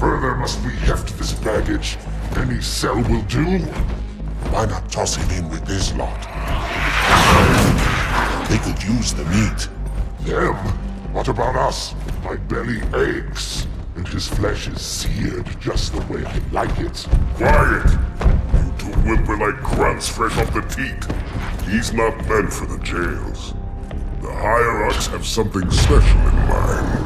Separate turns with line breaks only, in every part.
further must we heft this baggage? Any cell will do? Why not toss him in with this lot? They could use the meat. Them? What about us? My belly aches, and his flesh is seared just the way I like it. Quiet! You two whimper like grunts fresh off the teat. He's not meant for the jails. The hierarchs have something special in mind.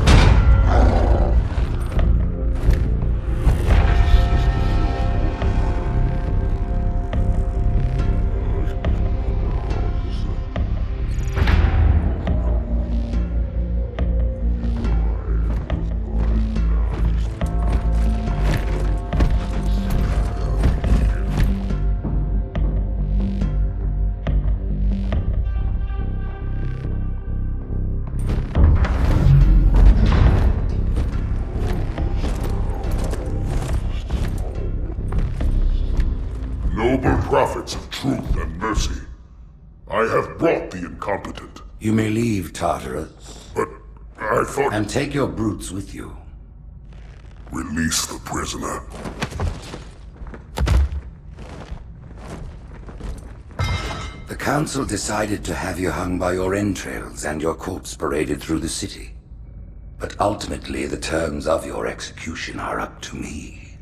Noble prophets of truth and mercy, I have brought the incompetent.
You may leave, Tartarus.
But I thought...
And take your brutes with you.
Release the prisoner.
The council decided to have you hung by your entrails and your corpse paraded through the city. But ultimately, the terms of your execution are up to me.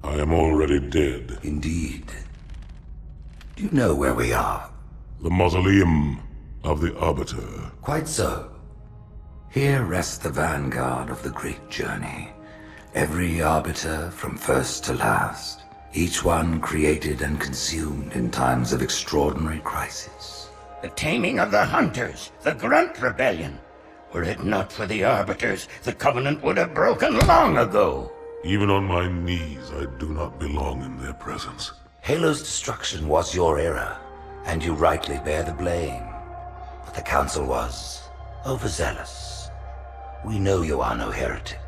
I am already dead.
Indeed. Do you know where we are?
The mausoleum of the Arbiter.
Quite so. Here rests the vanguard of the great journey. Every Arbiter from first to last. Each one created and consumed in times of extraordinary crisis.
The taming of the Hunters, the Grunt Rebellion. Were it not for the Arbiters, the Covenant would have broken long ago.
Even on my knees, I do not belong in their presence.
Halo's destruction was your error, and you rightly bear the blame. But the Council was overzealous. We know you are no heretic.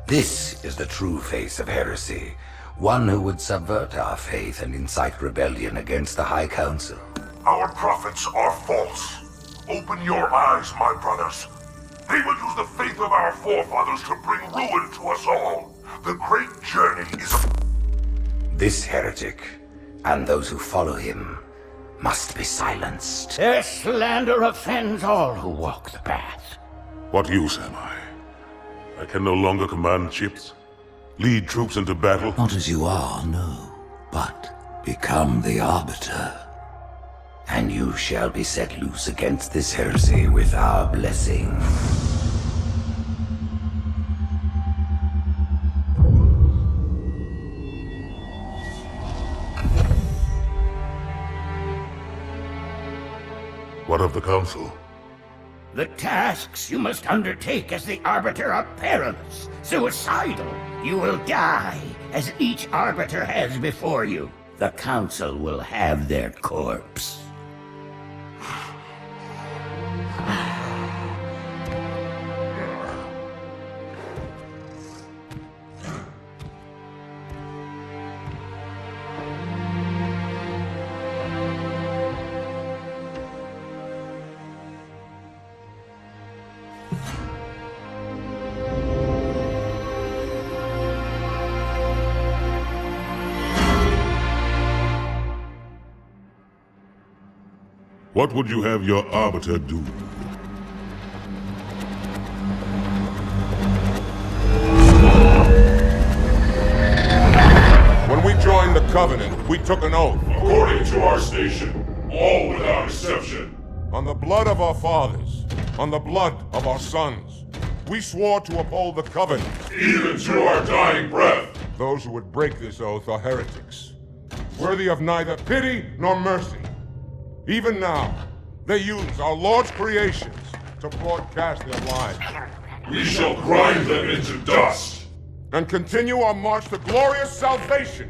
This is the true face of heresy, one who would subvert our faith and incite rebellion against the High Council.
Our prophets are false. Open your eyes, my brothers. They will use the faith of our forefathers to bring ruin to us all. The great journey is...
This heretic, and those who follow him, must be silenced.
Their slander offends all who walk the path.
What use am I? I can no longer command ships, lead troops into battle.
Not as you are, no, but become the Arbiter. And you shall be set loose against this heresy with our blessing.
What of the Council?
The tasks you must undertake as the Arbiter are perilous, suicidal. You will die, as each Arbiter has before you. The Council will have their corpse.
What would you have your Arbiter do?
When we joined the Covenant, we took an oath.
According to our station, all without exception.
On the blood of our fathers, on the blood of our sons, we swore to uphold the Covenant.
Even to our dying breath.
Those who would break this oath are heretics, worthy of neither pity nor mercy. Even now, they use our Lord's creations to broadcast their lies.
We shall grind them into dust.
And continue our march to glorious salvation.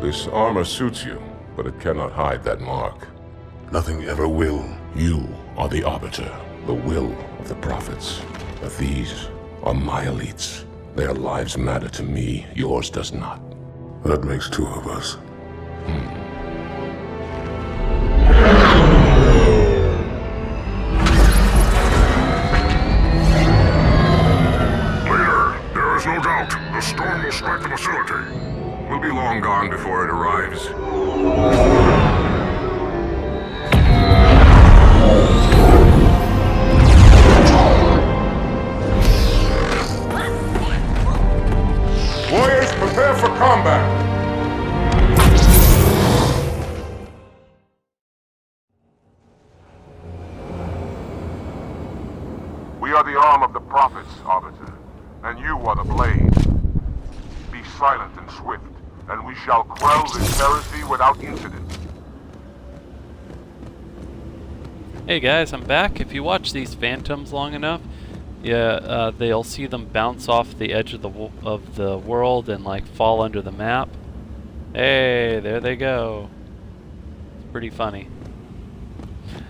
This armor suits you, but it cannot hide that mark.
Nothing ever will. You are the Arbiter, the will of the prophets. But these are my elites. Their lives matter to me, yours does not. That makes two of us. storm will strike the facility.
We'll be long gone before it arrives.
Warriors, prepare for combat!
We are the arm of the prophets, Arbiter, and you are the blade. Be silent and swift, and we shall quell this heresy without incident.
Hey guys, I'm back. If you watch these phantoms long enough, they'll see them bounce off the edge of the world and like fall under the map. Hey, there they go. It's pretty funny.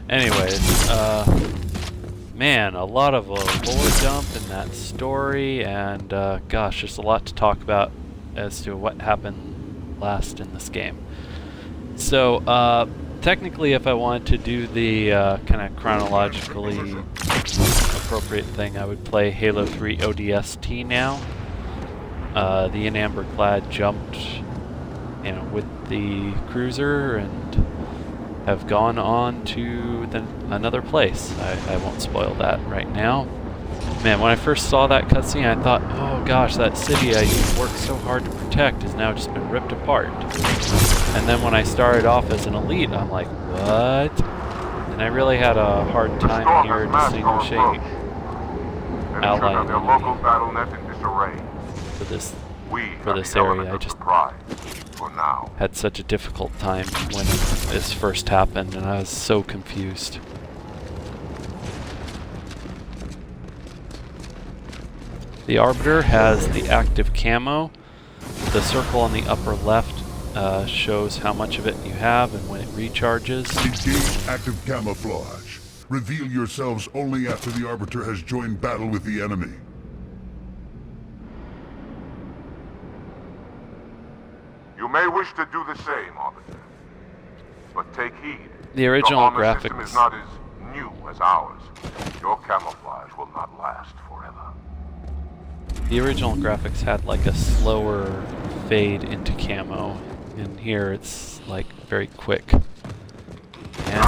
Anyways, man, a lot of lore dump in that story, and gosh, there's a lot to talk about as to what happened last in this game. So, technically, if I wanted to do the kind of chronologically appropriate thing, I would play Halo 3 ODST now. The in Amber Clad jumped, with the cruiser and have gone on to another place. I won't spoil that right now. Man, when I first saw that cutscene, I thought, oh gosh, that city I worked so hard to protect has now just been ripped apart. And then when I started off as an elite, I'm like, what? And I really had a hard time here distinguishing ally and enemy for this area. I just had such a difficult time when this first happened, and I was so confused. The Arbiter has the active camo. The circle on the upper left shows how much of it you have and when it recharges.
Engage active camouflage. Reveal yourselves only after the Arbiter has joined battle with the enemy.
You may wish to do the same, Arbiter. But take heed.
The original
Your armor
graphics
system is not as new as ours. Your camouflage will not last forever.
The original graphics had like a slower fade into camo, and here it's like very quick. And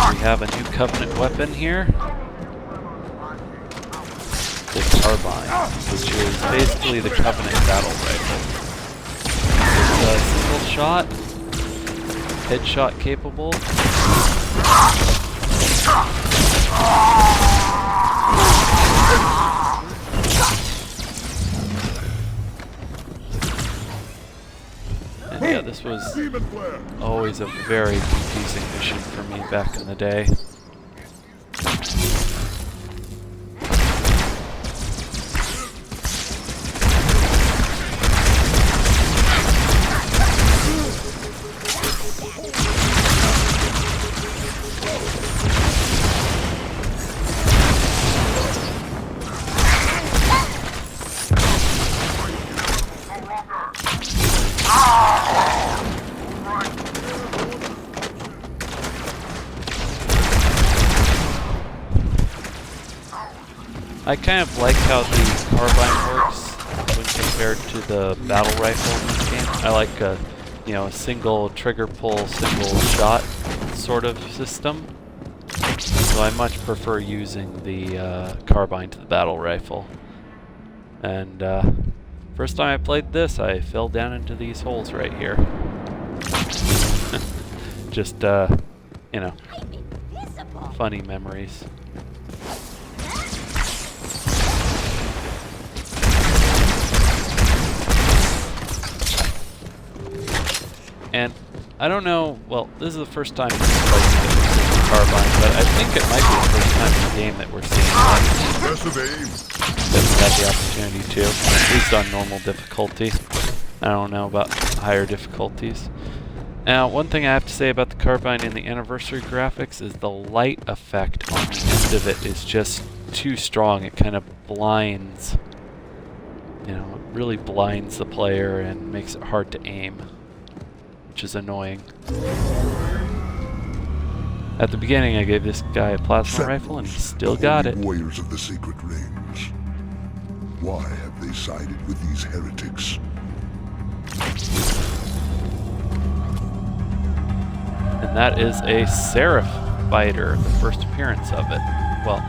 we have a new Covenant weapon here. The Carbine, which is basically the Covenant battle rifle. It's a single shot, headshot capable. And yeah, this was always a very confusing mission for me back in the day. I kind of like how the carbine works when compared to the battle rifle in this game. I like a single trigger pull, single shot sort of system. So I much prefer using the carbine to the battle rifle. And first time I played this, I fell down into these holes right here. Just funny memories. And I don't know, well, this is the first time in this place that we're seeing the carbine, but I think it might be the first time in the game that we're seeing that we've had the opportunity to, at least on normal difficulty. I don't know about higher difficulties. Now, one thing I have to say about the carbine in the anniversary graphics is the light effect on the end of it is just too strong. It kind of blinds, it really blinds the player and makes it hard to aim, which is annoying. At the beginning, I gave this guy a plasma rifle, and he still got it.
Warriors of the Sacred Rings. Why have they sided with these heretics?
and that is a Seraph fighter, the first appearance of it. Well,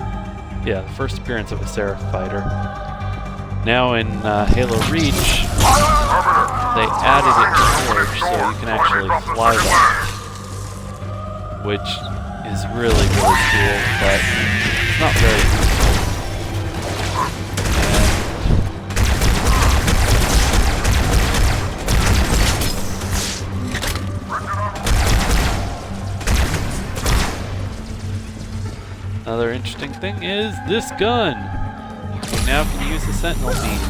yeah, the first appearance of a Seraph fighter. Now in Halo Reach, they added it to Forge, so you can actually fly them, which is really, really cool, but it's not very useful. Another interesting thing is this gun. You now can use the Sentinel beam.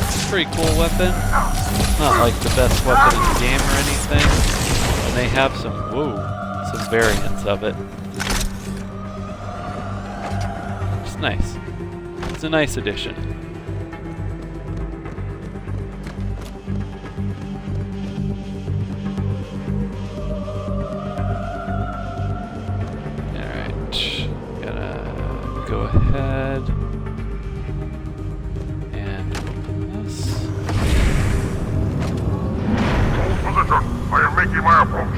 It's a pretty cool weapon. Not like the best weapon in the game or anything. And they have some variants of it. It's nice. It's a nice addition. Go ahead and open this.
Position. I am making my approach.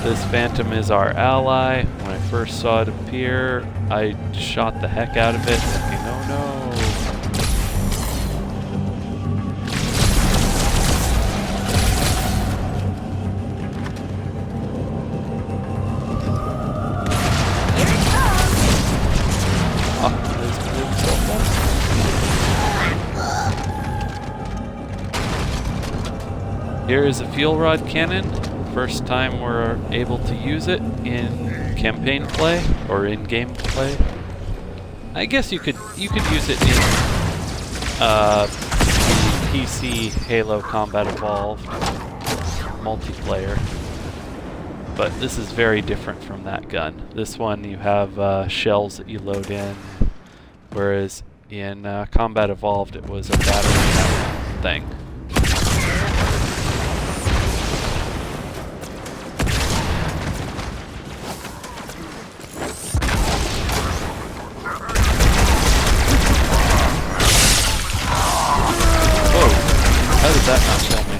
This Phantom is our ally. When I first saw it appear, I shot the heck out of it, thinking, oh no. Oh, there's blue sulfur. Here is a fuel rod cannon. First time we're able to use it in campaign play or in game play. I guess you could use it in the PC Halo Combat Evolved multiplayer, but this is very different from that gun. This one you have shells that you load in, whereas in Combat Evolved it was a battery thing. How did that not kill me?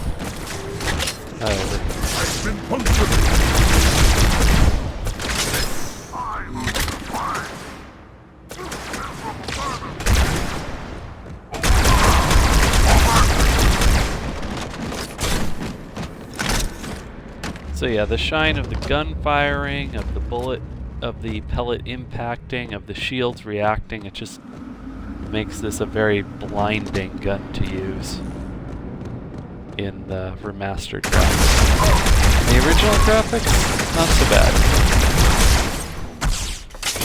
So yeah, the shine of the gun firing, of the bullet, of the pellet impacting, of the shields reacting, it just makes this a very blinding gun to use in the remastered graphics. The original graphics, not so bad.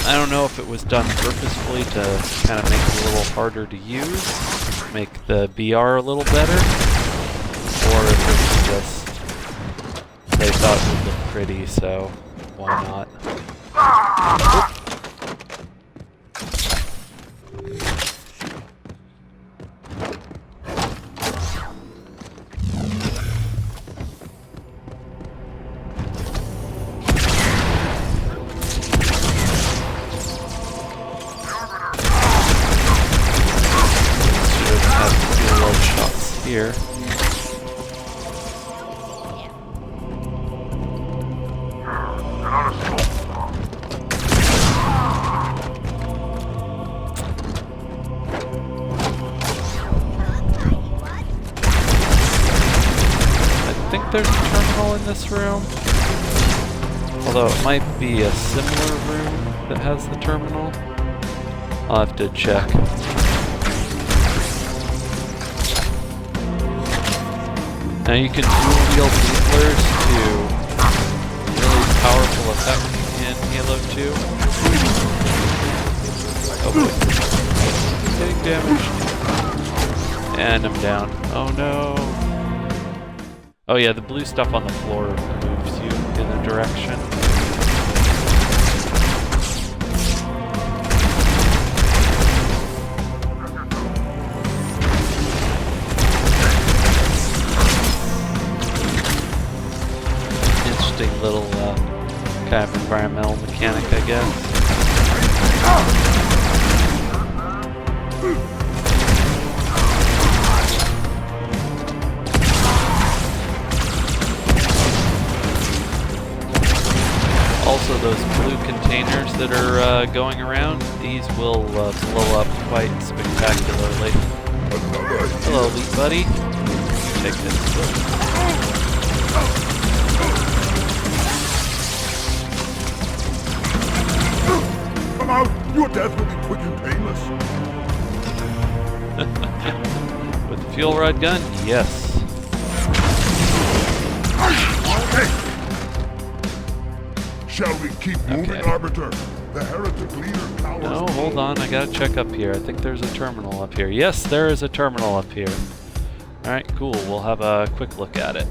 I don't know if it was done purposefully to kind of make it a little harder to use, make the BR a little better, or if it was just they thought it would look pretty, so why not? Oop. Here. I think there's a terminal in this room, although it might be a similar room that has the terminal. I'll have to check. Now you can dual wield needlers to really powerful effect in Halo 2. Oh boy. Getting damaged. And I'm down. Oh no. Oh yeah, the blue stuff on the floor moves you in a direction. Little kind of environmental mechanic, I guess. Also, those blue containers that are going around, these will blow up quite spectacularly. Hello, elite buddy. Take this.
Come out! Your death will be quick and painless.
With the fuel rod gun, yes.
Shall we keep moving, Arbiter? The heretic leader cowers.
No, hold on. I gotta check up here. I think there's a terminal up here. Yes, there is a terminal up here. Alright, cool. We'll have a quick look at it.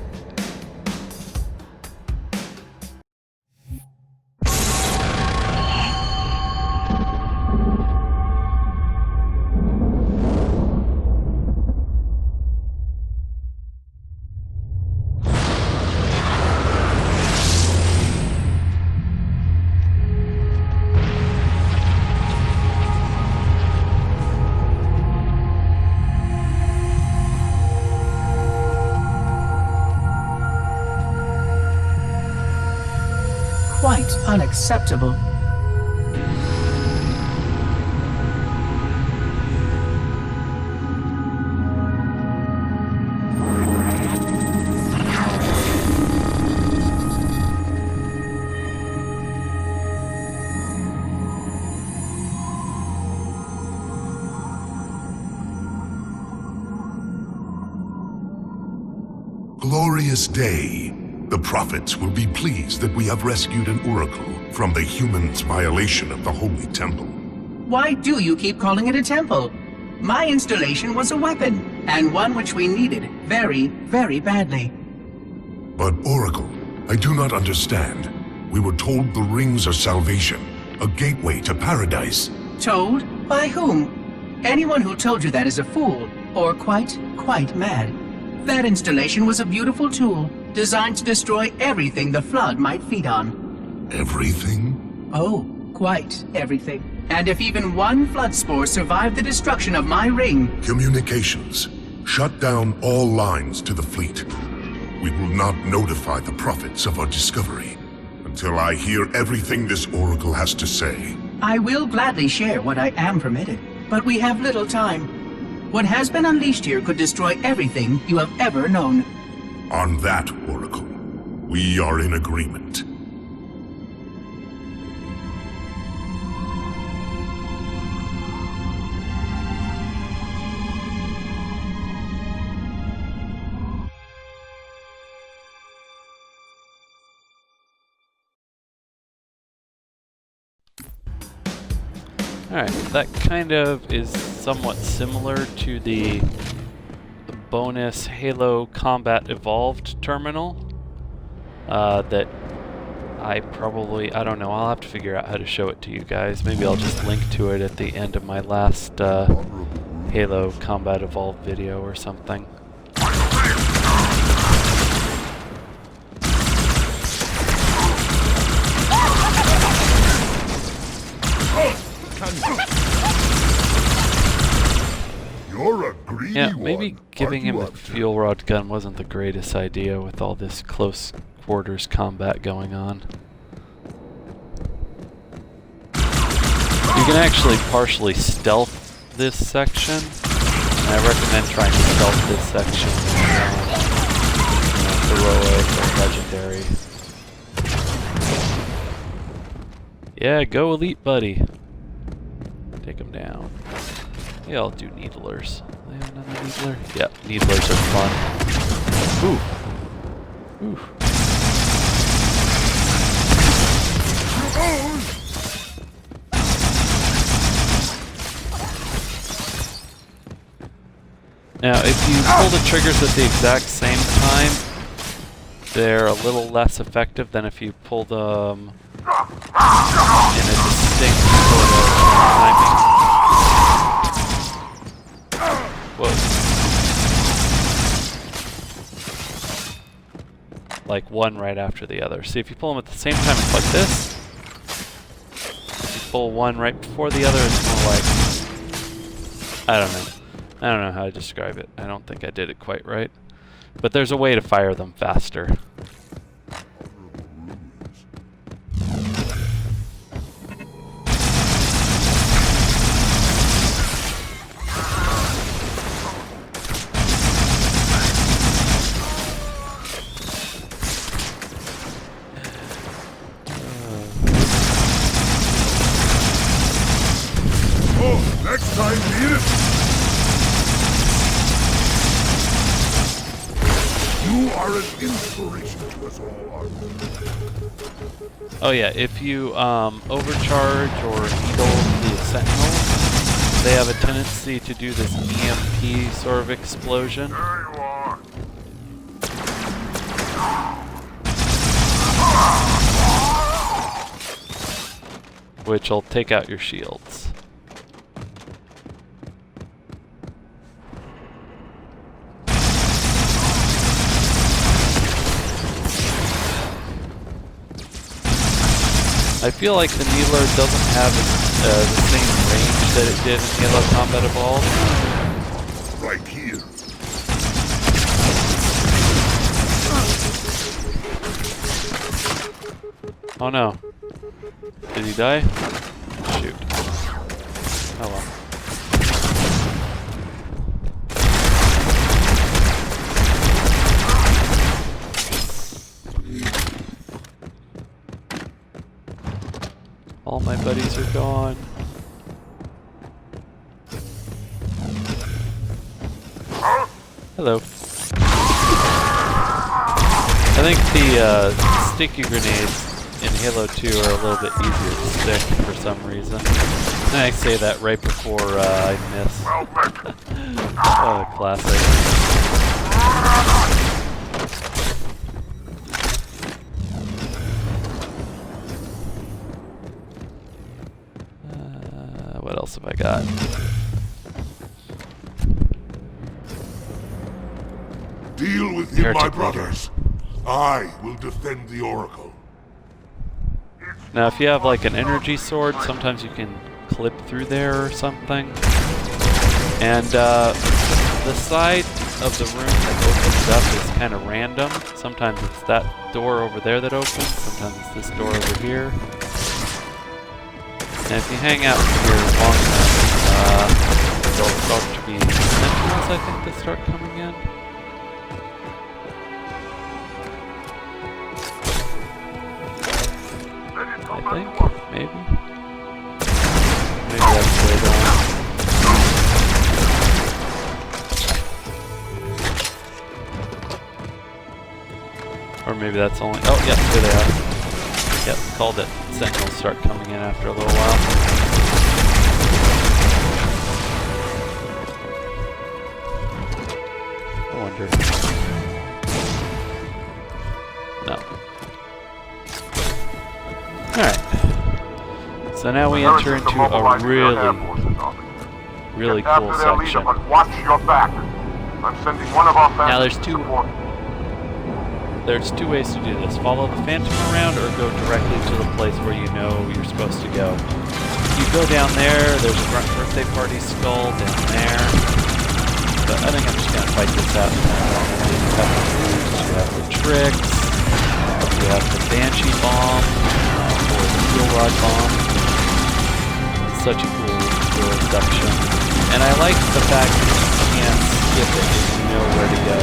Quite unacceptable.
Glorious day. The prophets will be pleased that we have rescued an oracle from the humans' violation of the holy temple.
Why do you keep calling it a temple? My installation was a weapon, and one which we needed very, very badly.
But Oracle, I do not understand. We were told the rings are salvation, a gateway to paradise.
Told? By whom? Anyone who told you that is a fool, or quite mad. That installation was a beautiful tool, designed to destroy everything the Flood might feed on.
Everything?
Oh, quite everything. And if even one Flood spore survived the destruction of my ring...
Communications. Shut down all lines to the fleet. We will not notify the prophets of our discovery until I hear everything this oracle has to say.
I will gladly share what I am permitted, but we have little time. What has been unleashed here could destroy everything you have ever known.
On that, Oracle, we are in agreement.
Alright, that kind of is somewhat similar to the bonus Halo Combat Evolved terminal that I don't know, I'll have to figure out how to show it to you guys. Maybe I'll just link to it at the end of my last Halo Combat Evolved video or something.
You're a greedy
Yeah, maybe
one,
giving him a
aren't you,
fuel rod gun wasn't the greatest idea with all this close quarters combat going on. You can actually partially stealth this section, and I recommend trying to stealth this section heroic or legendary. Yeah, go elite buddy. Take him down. They all do needlers. They have another needler? Yep, needlers are fun. Ooh. Ooh. Now, if you pull the triggers at the exact same time, they're a little less effective than if you pull them in a distinct sort of timing. Whoa. like one right after the other. See, if you pull them at the same time, it's like this. If you pull one right before the other, it's more like, I don't know. I don't know how to describe it. I don't think I did it quite right. But there's a way to fire them faster.
Oh, next time, need it. You are an inspiration to us all, Arbiter.
Oh yeah, if you overcharge or needle the Sentinels, they have a tendency to do this EMP sort of explosion.
There you are.
Which will take out your shields. I feel like the Needler doesn't have the same range that it did in Halo Combat Evolved.
Right here.
Oh no. Did he die? Shoot. Oh well. All my buddies are gone. Hello. I think the sticky grenades in Halo 2 are a little bit easier to stick for some reason. And I say that right before I miss. Oh, classic. What else have I got?
Deal with him,
Heretic
my brothers. I will defend the Oracle.
Now, if you have like an energy sword, sometimes you can clip through there or something. And the side of the room that opens up is kind of random. Sometimes it's that door over there that opens, sometimes it's this door over here. And if you hang out here long enough, there'll start to be sentinels, I think, that start coming in. I think, maybe. Maybe that's the way down. Or maybe that's only. Oh, yeah, here they are. Yep, called it. Sentinels start coming in after a little while. I wonder. No. Alright. So now we enter into a really cool section.
Watch your back. I'm sending one of our
Now there's two ways to do this. Follow the Phantom around or go directly to the place where you know you're supposed to go. If you go down there, there's a birthday party skull down there. But I think I'm just going to fight this out. You have the moves, you have the tricks, you have the Banshee bomb, or the Steel Rod bomb. It's such a cool section. And I like the fact that you can't skip it if you know where to go.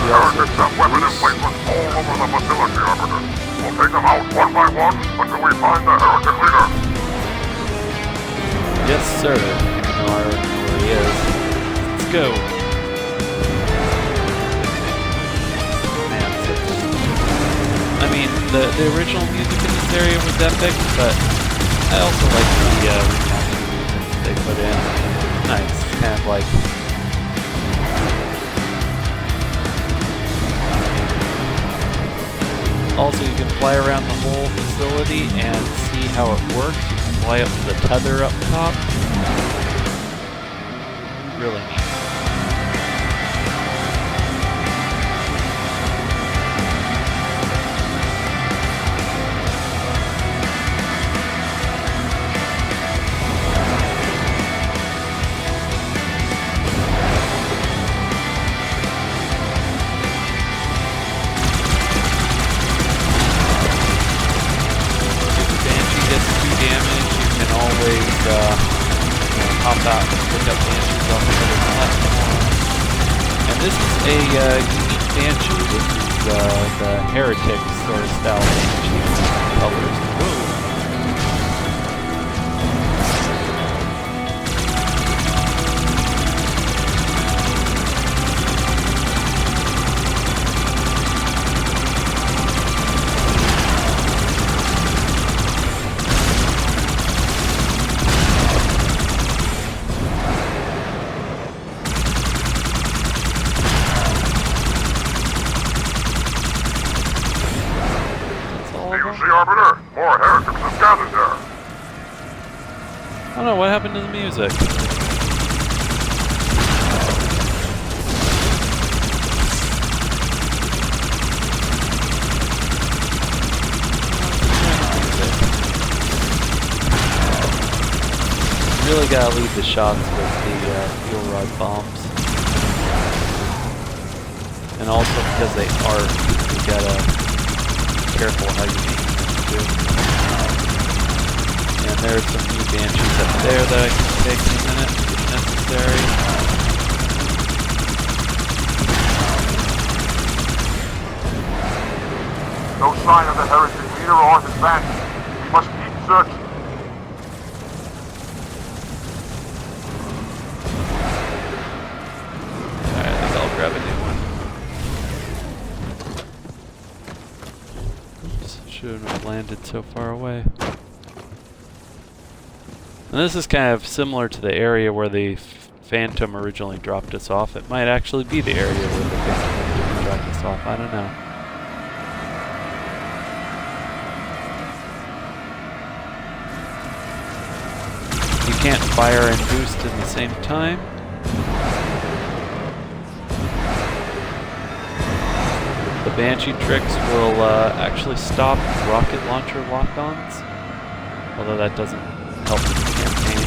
Heretics have weapon emplacements all over the facility, Arbiter. We'll take them out one by one until we find the heretic leader.
Yes, sir. Even though I already know where he is. Let's go. the original music in this area was epic, but I also like the remastered music they put in. It's nice, kind of like also, you can fly around the whole facility and see how it works. You can fly up to the tether up top. Really neat. Hop out and pick up banshees off the other platform. And this is a unique banshee. This is the heretic sort of style banshee colors. Whoa.
Arbiter, more heretics have gathered there.
I don't know, what happened to the music? Really gotta lead the shots with the fuel rod bombs. And also because they arc, you gotta be careful how you aim. And there's some new banshees up there that I can take in a minute if necessary.
No sign of the heretic leader or his bandit. We must keep searching.
Alright, I think I'll grab a new one. Shouldn't have landed so far away. And this is kind of similar to the area where the Phantom originally dropped us off. It might actually be the area where the Phantom originally dropped us off. I don't know. You can't fire and boost at the same time. The Banshee tricks will actually stop rocket launcher lock-ons, although that doesn't help in the campaign.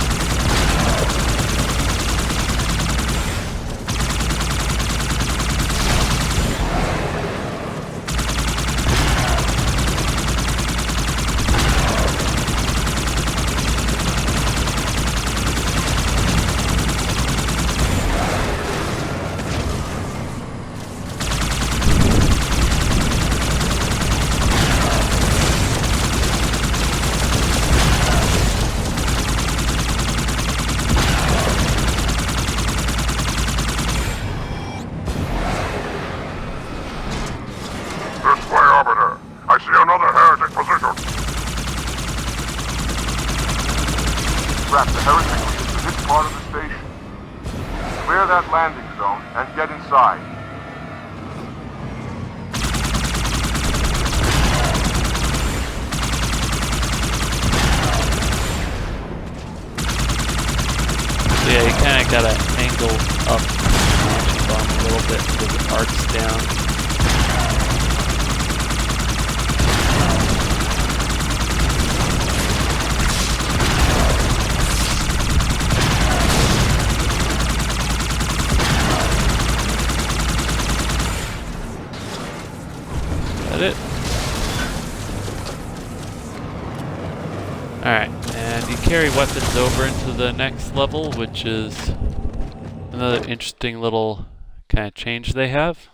Wrap the heretic into this part of the station. Clear that landing zone and get inside.
So yeah, you kind of gotta angle up the bomb a little bit so it arcs down. It. Alright, and you carry weapons over into the next level, which is another interesting little kind of change they have.